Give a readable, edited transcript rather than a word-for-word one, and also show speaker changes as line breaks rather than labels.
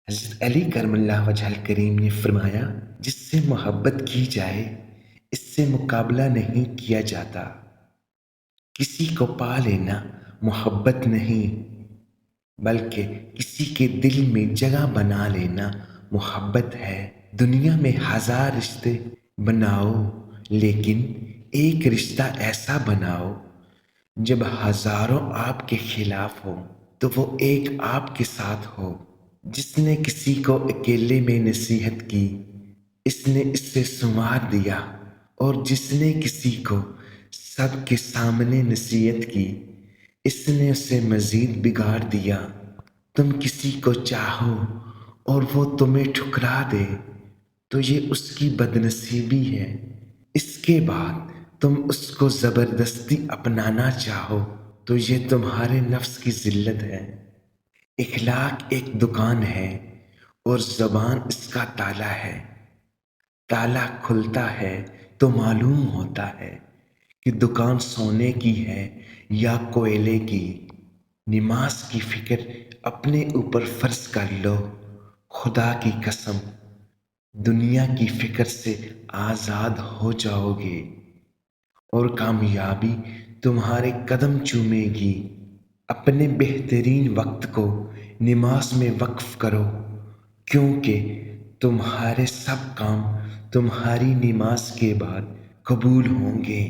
حضرت علی کرم اللہ وجہ الکریم نے فرمایا، جس سے محبت کی جائے اس سے مقابلہ نہیں کیا جاتا۔ کسی کو پا لینا محبت نہیں، بلکہ کسی کے دل میں جگہ بنا لینا محبت ہے۔ دنیا میں ہزار رشتے بناؤ، لیکن ایک رشتہ ایسا بناؤ جب ہزاروں آپ کے خلاف ہو تو وہ ایک آپ کے ساتھ ہو۔ جس نے کسی کو اکیلے میں نصیحت کی، اس نے اس سے سنوار دیا، اور جس نے کسی کو سب کے سامنے نصیحت کی، اس نے اسے مزید بگاڑ دیا۔ تم کسی کو چاہو اور وہ تمہیں ٹھکرا دے تو یہ اس کی بدنصیبی ہے۔ اس کے بعد تم اس کو زبردستی اپنانا چاہو تو یہ تمہارے نفس کی ذلت ہے۔ اخلاق ایک دکان ہے اور زبان اس کا تالا ہے۔ تالا کھلتا ہے تو معلوم ہوتا ہے کہ دکان سونے کی ہے یا کوئلے کی۔ نماز کی فکر اپنے اوپر فرض کر لو، خدا کی قسم دنیا کی فکر سے آزاد ہو جاؤ گے، اور کامیابی تمہارے قدم چومے گی۔ اپنے بہترین وقت کو نماز میں وقف کرو، کیونکہ تمہارے سب کام تمہاری نماز کے بعد قبول ہوں گے۔